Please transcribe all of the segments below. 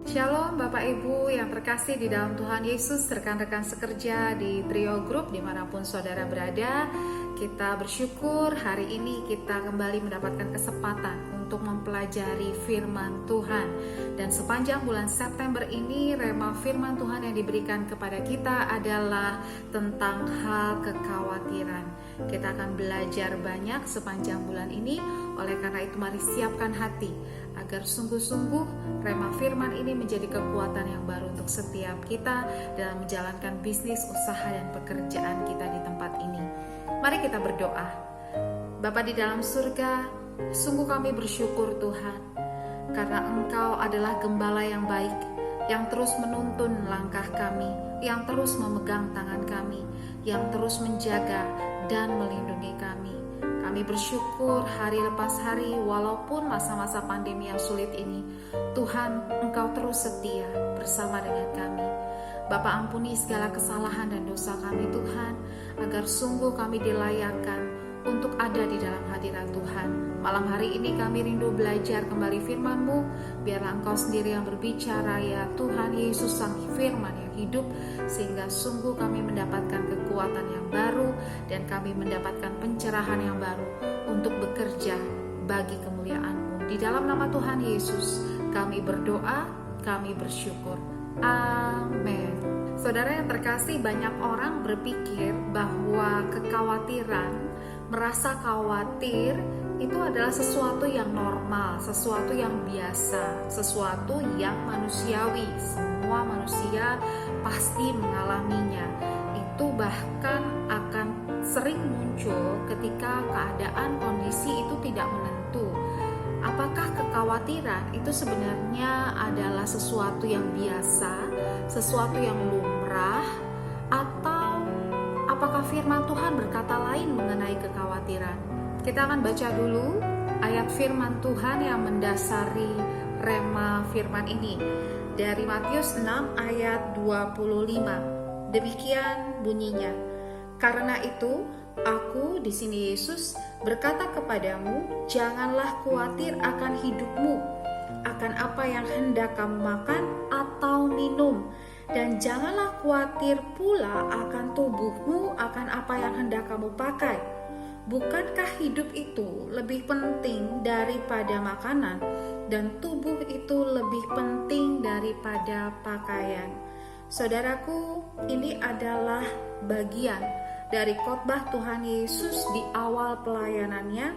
Shalom Bapak Ibu yang terkasih di dalam Tuhan Yesus, rekan-rekan sekerja di Trio Group dimanapun saudara berada. Kita bersyukur hari ini kita kembali mendapatkan kesempatan untuk mempelajari firman Tuhan. Dan sepanjang bulan September ini rema firman Tuhan yang diberikan kepada kita adalah tentang hal kekhawatiran. Kita akan belajar banyak sepanjang bulan ini, oleh karena itu mari siapkan hati agar sungguh-sungguh rema firman ini menjadi kekuatan yang baru untuk setiap kita dalam menjalankan bisnis, usaha, dan pekerjaan kita di tempat ini. Mari kita berdoa. Bapa di dalam surga, sungguh kami bersyukur Tuhan, karena Engkau adalah gembala yang baik, yang terus menuntun langkah kami, yang terus memegang tangan kami, yang terus menjaga dan melindungi kami. Kami bersyukur hari lepas hari, walaupun masa-masa pandemi yang sulit ini, Tuhan, Engkau terus setia bersama dengan kami. Bapa, ampuni segala kesalahan dan dosa kami Tuhan, agar sungguh kami dilayakkan untuk ada di dalam hadirat Tuhan. Malam hari ini kami rindu belajar kembali firman-Mu. Biarlah Engkau sendiri yang berbicara, ya Tuhan Yesus, Sang Firman yang hidup, sehingga sungguh kami mendapatkan kekuatan yang baru dan kami mendapatkan pencerahan yang baru untuk bekerja bagi kemuliaan-Mu. Di dalam nama Tuhan Yesus kami berdoa, kami bersyukur. Amin. Saudara yang terkasih, banyak orang berpikir bahwa kekhawatiran, merasa khawatir itu adalah sesuatu yang normal, sesuatu yang biasa, sesuatu yang manusiawi. Semua manusia pasti mengalaminya. Itu bahkan akan sering muncul ketika keadaan kondisi itu tidak menentu. Apakah kekhawatiran itu sebenarnya adalah sesuatu yang biasa, sesuatu yang lumrah, atau apakah firman Tuhan berkata lain mengenai kekhawatiran? Kita akan baca dulu ayat firman Tuhan yang mendasari rema firman ini dari Matius 6 ayat 25. Demikian bunyinya. Karena itu, aku di sini Yesus berkata kepadamu, janganlah khawatir akan hidupmu, akan apa yang hendak kamu makan atau minum, dan janganlah khawatir pula akan tubuhmu, akan apa yang hendak kamu pakai. Bukankah hidup itu lebih penting daripada makanan, dan tubuh itu lebih penting daripada pakaian? Saudaraku, ini adalah bagian dari khotbah Tuhan Yesus di awal pelayanannya,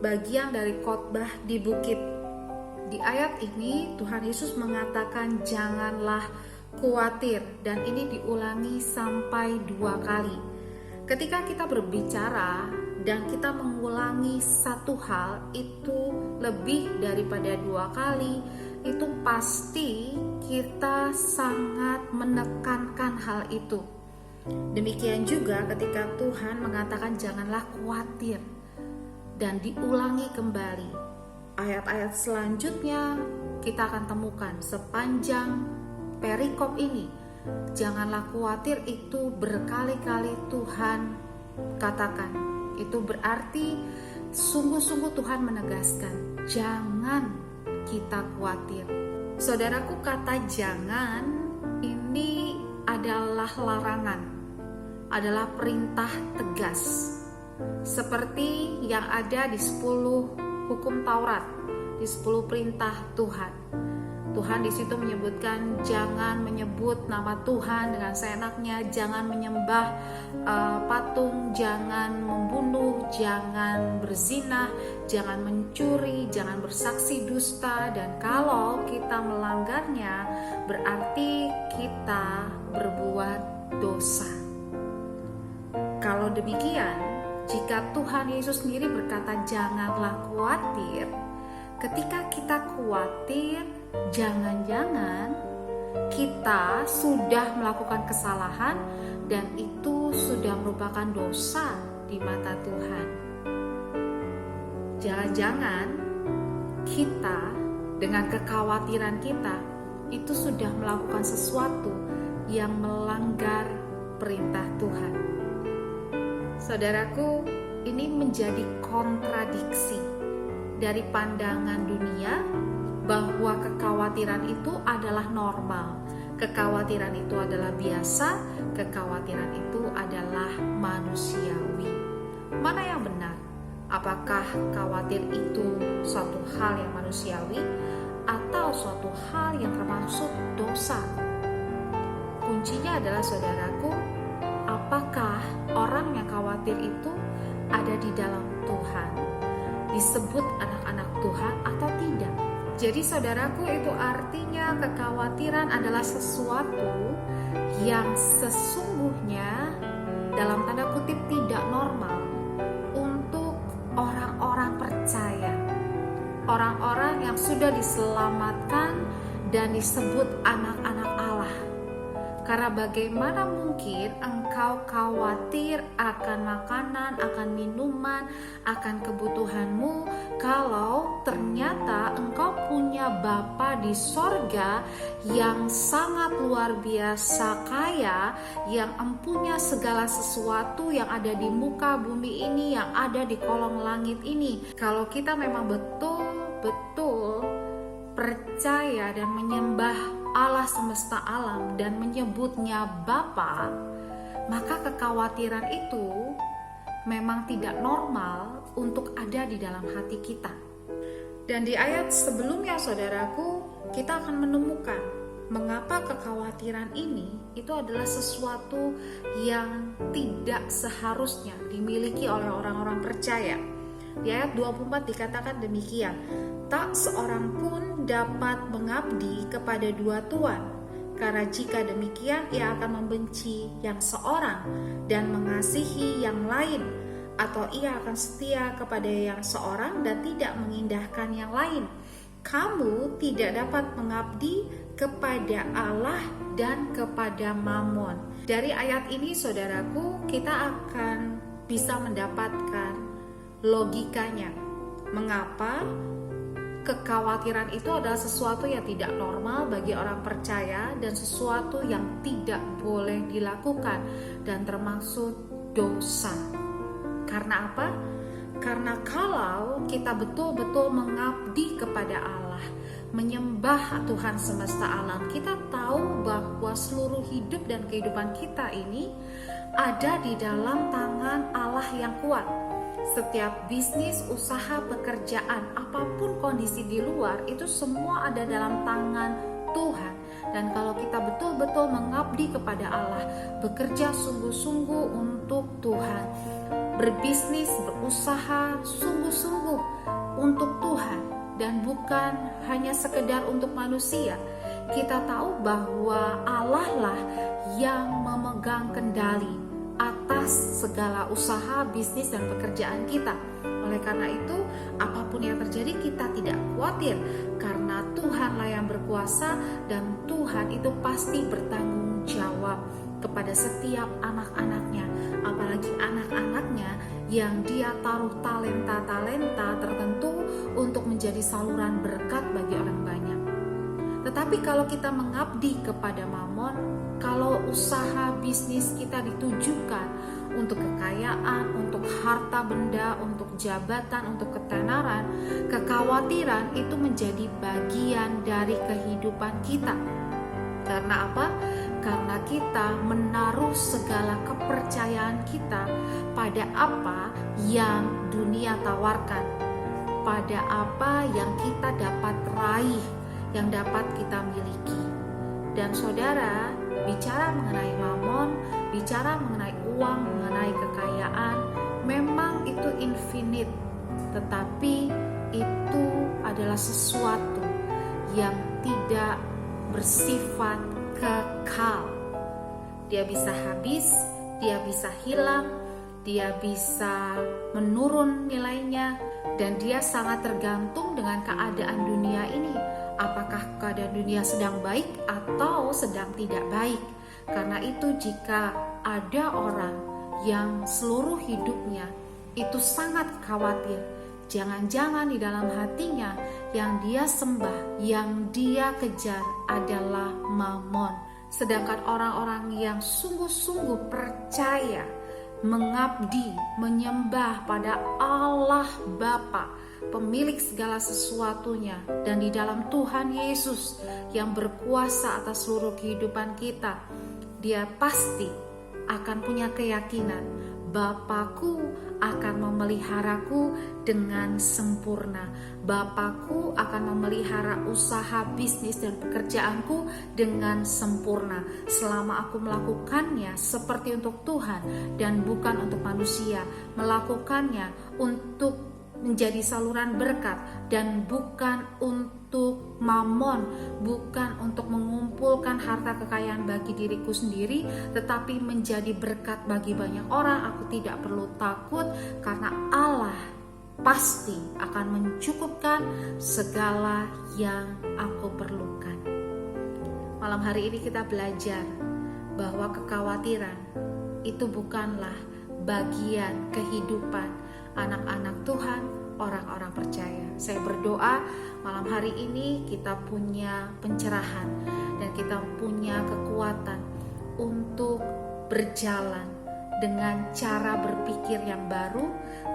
bagian dari khotbah di bukit. Di ayat ini Tuhan Yesus mengatakan janganlah khawatir, dan ini diulangi sampai 2 kali. Ketika kita berbicara dan kita mengulangi satu hal itu lebih daripada 2 kali, itu pasti kita sangat menekankan hal itu. Demikian juga ketika Tuhan mengatakan janganlah khawatir, dan diulangi kembali. Ayat-ayat selanjutnya kita akan temukan sepanjang perikop ini, janganlah khawatir itu berkali-kali Tuhan katakan. Itu berarti sungguh-sungguh Tuhan menegaskan, jangan kita khawatir. Saudaraku, kata jangan ini adalah larangan, adalah perintah tegas, seperti yang ada di 10 hukum Taurat, di 10 perintah Tuhan. Tuhan di situ menyebutkan jangan menyebut nama Tuhan dengan seenaknya, jangan menyembah patung, jangan membunuh, jangan berzina, jangan mencuri, jangan bersaksi dusta, dan kalau kita melanggarnya berarti kita berbuat dosa. Kalau demikian, jika Tuhan Yesus sendiri berkata janganlah khawatir, ketika kita khawatir, jangan-jangan kita sudah melakukan kesalahan dan itu sudah merupakan dosa di mata Tuhan. Jangan-jangan kita dengan kekhawatiran kita itu sudah melakukan sesuatu yang melanggar perintah Tuhan. Saudaraku, ini menjadi kontradiksi dari pandangan dunia bahwa kekhawatiran kekhawatiran itu adalah normal, kekhawatiran itu adalah biasa, kekhawatiran itu adalah manusiawi. Mana yang benar? Apakah khawatir itu suatu hal yang manusiawi atau suatu hal yang termasuk dosa? Kuncinya adalah, saudaraku, apakah orang yang khawatir itu ada di dalam Tuhan, disebut anak-anak Tuhan atau tidak? Jadi saudaraku, itu artinya kekhawatiran adalah sesuatu yang sesungguhnya dalam tanda kutip tidak normal untuk orang-orang percaya, orang-orang yang sudah diselamatkan dan disebut anak-anak Allah. Karena bagaimana mungkin engkau khawatir akan makanan, akan minuman, akan kebutuhanmu, kalau ternyata engkau punya Bapa di sorga yang sangat luar biasa kaya, yang empunya segala sesuatu yang ada di muka bumi ini, yang ada di kolong langit ini. Kalau kita memang betul-betul percaya dan menyembah Allah semesta alam dan menyebutnya Bapa, maka kekhawatiran itu memang tidak normal untuk ada di dalam hati kita. Dan di ayat sebelumnya, saudaraku, kita akan menemukan mengapa kekhawatiran ini itu adalah sesuatu yang tidak seharusnya dimiliki oleh orang-orang percaya. Di ayat 24 dikatakan demikian, tak seorang pun dapat mengabdi kepada dua tuan, karena jika demikian ia akan membenci yang seorang dan mengasihi yang lain, atau ia akan setia kepada yang seorang dan tidak mengindahkan yang lain. Kamu tidak dapat mengabdi kepada Allah dan kepada Mammon. Dari ayat ini, saudaraku, kita akan bisa mendapatkan logikanya. Mengapa kekhawatiran itu adalah sesuatu yang tidak normal bagi orang percaya dan sesuatu yang tidak boleh dilakukan dan termasuk dosa. Karena apa? Karena kalau kita betul-betul mengabdi kepada Allah, menyembah Tuhan semesta alam, kita tahu bahwa seluruh hidup dan kehidupan kita ini ada di dalam tangan Allah yang kuat. Setiap bisnis, usaha, pekerjaan, apapun kondisi di luar, itu semua ada dalam tangan Tuhan. Dan kalau kita betul-betul mengabdi kepada Allah, bekerja sungguh-sungguh untuk Tuhan, berbisnis, berusaha sungguh-sungguh untuk Tuhan, dan bukan hanya sekedar untuk manusia, kita tahu bahwa Allah lah yang memegang kendali atas segala usaha, bisnis, dan pekerjaan kita. Oleh karena itu, apapun yang terjadi kita tidak khawatir, karena Tuhanlah yang berkuasa dan Tuhan itu pasti bertanggung jawab kepada setiap anak-anaknya, apalagi anak-anaknya yang dia taruh talenta-talenta tertentu untuk menjadi saluran berkat bagi orang banyak. Tetapi kalau kita mengabdi kepada Mammon, kalau usaha bisnis kita ditujukan untuk kekayaan, untuk harta benda, untuk jabatan, untuk ketenaran, kekhawatiran itu menjadi bagian dari kehidupan kita. Karena apa? Karena kita menaruh segala kepercayaan kita pada apa yang dunia tawarkan, pada apa yang kita dapat raih, yang dapat kita miliki. Dan saudara, bicara mengenai Mammon, bicara mengenai uang, mengenai kekayaan, memang itu infinite, tetapi itu adalah sesuatu yang tidak bersifat kekal. Dia bisa habis, dia bisa hilang, dia bisa menurun nilainya, dan dia sangat tergantung dengan keadaan dunia ini. Apakah keadaan dunia sedang baik atau sedang tidak baik? Karena itu jika ada orang yang seluruh hidupnya itu sangat khawatir, jangan-jangan di dalam hatinya yang dia sembah, yang dia kejar adalah Mammon. Sedangkan orang-orang yang sungguh-sungguh percaya, mengabdi, menyembah pada Allah Bapa, pemilik segala sesuatunya, dan di dalam Tuhan Yesus yang berkuasa atas seluruh kehidupan kita, dia pasti akan punya keyakinan, Bapakku akan memeliharaku dengan sempurna. Bapakku akan memelihara usaha, bisnis, dan pekerjaanku dengan sempurna. Selama aku melakukannya seperti untuk Tuhan dan bukan untuk manusia, melakukannya untuk menjadi saluran berkat dan bukan untuk mamon, bukan untuk mengumpulkan harta kekayaan bagi diriku sendiri, tetapi menjadi berkat bagi banyak orang. Aku tidak perlu takut karena Allah pasti akan mencukupkan segala yang aku perlukan. Malam hari ini kita belajar bahwa kekhawatiran itu bukanlah bagian kehidupan anak-anak Tuhan, orang-orang percaya. Saya berdoa malam hari ini kita punya pencerahan dan kita punya kekuatan untuk berjalan dengan cara berpikir yang baru,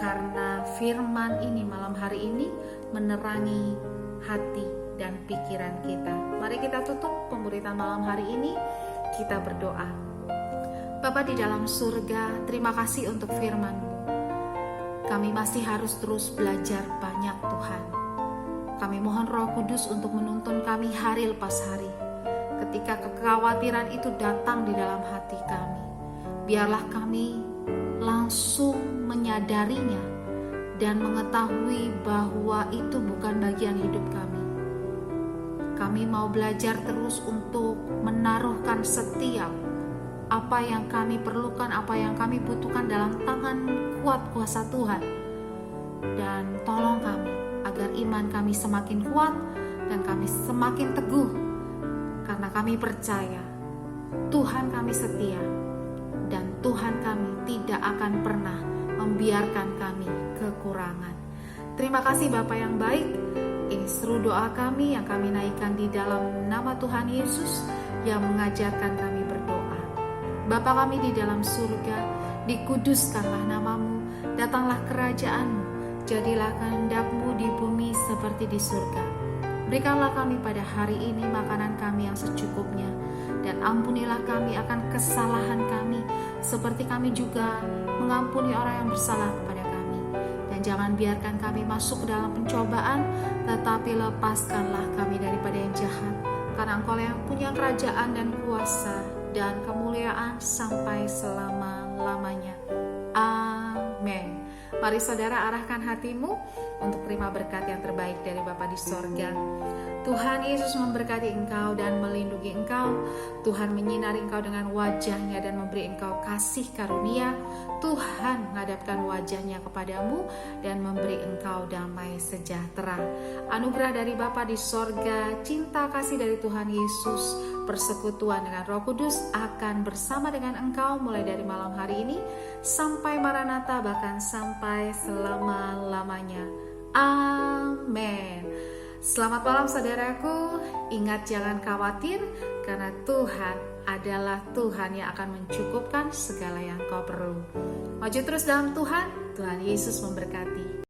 karena firman ini malam hari ini menerangi hati dan pikiran kita. Mari kita tutup pemberitaan malam hari ini, kita berdoa. Bapa di dalam surga, terima kasih untuk firman-Mu. Kami masih harus terus belajar banyak, Tuhan. Kami mohon Roh Kudus untuk menuntun kami hari lepas hari. Ketika kekhawatiran itu datang di dalam hati kami, biarlah kami langsung menyadarinya dan mengetahui bahwa itu bukan bagian hidup kami. Kami mau belajar terus untuk menaruhkan setiap apa yang kami perlukan, apa yang kami butuhkan dalam tangan kuat kuasa Tuhan. Dan tolong kami agar iman kami semakin kuat dan kami semakin teguh, karena kami percaya Tuhan kami setia dan Tuhan kami tidak akan pernah membiarkan kami kekurangan. Terima kasih Bapa yang baik. Ini seru doa kami yang kami naikkan di dalam nama Tuhan Yesus yang mengajarkan kami berdoa. Bapa kami di dalam surga, dikuduskanlah namamu, datanglah kerajaan-Mu, jadilah kehendak-Mu di bumi seperti di surga. Berikanlah kami pada hari ini makanan kami yang secukupnya, dan ampunilah kami akan kesalahan kami, seperti kami juga mengampuni orang yang bersalah kepada kami. Dan jangan biarkan kami masuk ke dalam pencobaan, tetapi lepaskanlah kami daripada yang jahat, karena Engkau yang punya kerajaan dan kuasa dan kemuliaan sampai selama-lamanya. Amin. Mari saudara arahkan hatimu untuk terima berkat yang terbaik dari Bapa di sorga. Tuhan Yesus memberkati engkau dan melindungi engkau. Tuhan menyinari engkau dengan wajah-Nya dan memberi engkau kasih karunia. Tuhan menghadapkan wajah-Nya kepadamu dan memberi engkau damai sejahtera. Anugerah dari Bapa di sorga, cinta kasih dari Tuhan Yesus, persekutuan dengan Roh Kudus akan bersama dengan engkau mulai dari malam hari ini sampai Maranatha, bahkan sampai selama-lamanya. Amin. Selamat malam saudaraku. Ingat, jangan khawatir, karena Tuhan adalah Tuhan yang akan mencukupkan segala yang kau perlu. Maju terus dalam Tuhan. Tuhan Yesus memberkati.